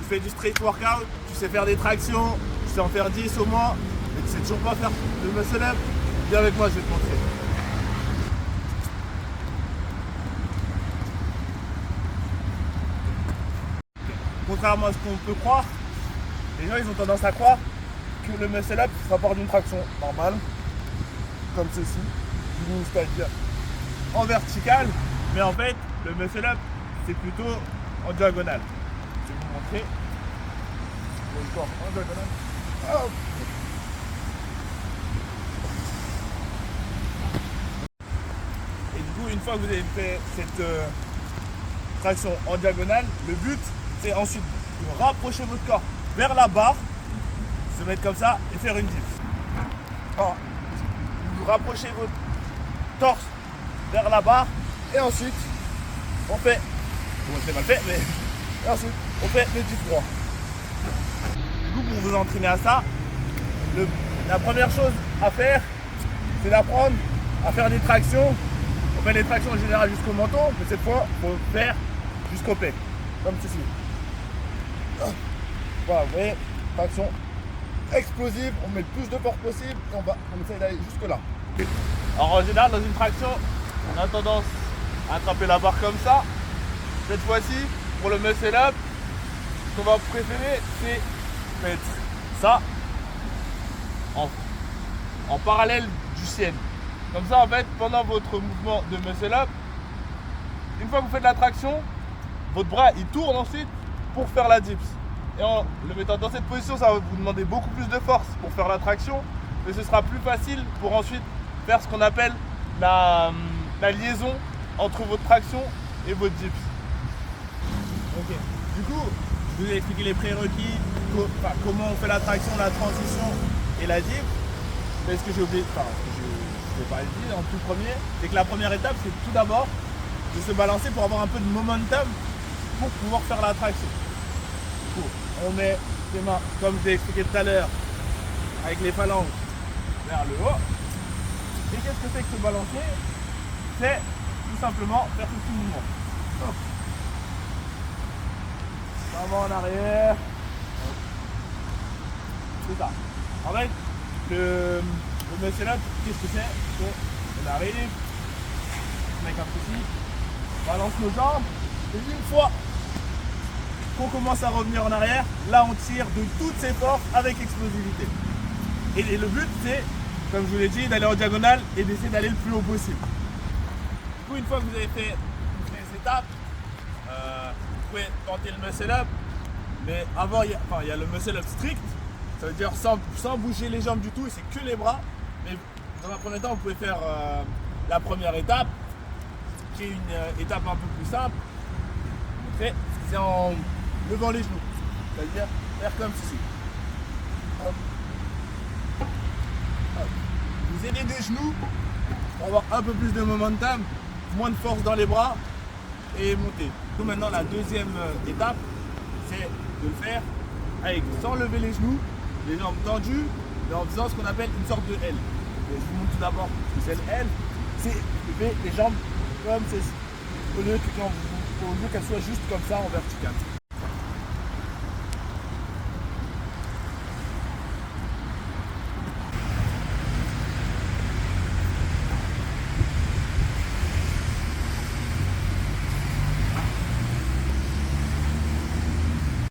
fais du street workout, tu sais faire des tractions, tu sais en faire 10 au moins, mais tu sais toujours pas faire de muscle up, viens avec moi, je vais te montrer. Contrairement à ce qu'on peut croire, les gens ils ont tendance à croire que le muscle up rapporte d'une traction normale, comme ceci, c'est-à-dire en vertical, mais en fait le muscle up c'est plutôt en diagonale. Je vais vous montrer. Le corps en diagonale. Hop. Et du coup, une fois que vous avez fait cette traction en diagonale, le but c'est ensuite de rapprocher votre corps vers la barre, se mettre comme ça et faire une dips. Alors, vous rapprochez votre torse vers la barre et ensuite on fait, bon c'est mal fait, mais et ensuite on fait le dips droit. Du coup, pour vous entraîner à ça, la première chose à faire, c'est d'apprendre à faire des tractions. On fait les tractions en général jusqu'au menton, mais cette fois, il faut faire jusqu'au pec, comme ceci. Voilà, vous voyez, traction explosive, on met le plus de force possible et on essaye d'aller jusque là. Alors en général, dans une traction, on a tendance à attraper la barre comme ça. Cette fois-ci, pour le muscle up, ce qu'on va préférer, c'est mettre ça en parallèle du ciel. Comme ça, en fait, pendant votre mouvement de muscle up, une fois que vous faites la traction, votre bras il tourne ensuite pour faire la dips. Et en le mettant dans cette position, ça va vous demander beaucoup plus de force pour faire la traction, mais ce sera plus facile pour ensuite faire ce qu'on appelle la liaison entre votre traction et votre dips. Ok. Du coup, je vous ai expliqué les prérequis, comment on fait la traction, la transition et la dip. Mais ce que j'ai oublié, je vais pas le dire en tout premier, c'est que la première étape, c'est tout d'abord de se balancer pour avoir un peu de momentum pour pouvoir faire la traction. Du coup, on met les mains, comme je l'ai expliqué tout à l'heure, avec les phalanges vers le haut. Et qu'est-ce que c'est que se balancer? C'est tout simplement faire ce petit mouvement. Hop. Avant, en arrière. C'est ça. En fait, le muscle up, qu'est-ce que c'est? On arrive, on met comme ceci, on balance nos jambes, et une fois qu'on commence à revenir en arrière, là on tire de toutes ses forces avec explosivité. Et le but c'est, comme je vous l'ai dit, d'aller en diagonale et d'essayer d'aller le plus haut possible. Du coup, une fois que vous avez fait toutes les étapes, vous pouvez tenter le muscle up, mais avant il y a le muscle up strict, ça veut dire sans bouger les jambes du tout, et c'est que les bras. Mais dans un premier temps, vous pouvez faire la première étape, qui est une étape un peu plus simple. C'est en levant les genoux, c'est-à-dire faire comme ceci. Hop. Hop. Vous aidez des genoux pour avoir un peu plus de momentum, moins de force dans les bras et monter. Donc maintenant, la deuxième étape, c'est de le faire avec, sans lever les genoux, les jambes tendues, mais en faisant ce qu'on appelle une sorte de L. Et je vous montre tout d'abord ce que c'est le L. C'est lever les jambes comme ceci, au lieu qu'elles soient juste comme ça en vertical.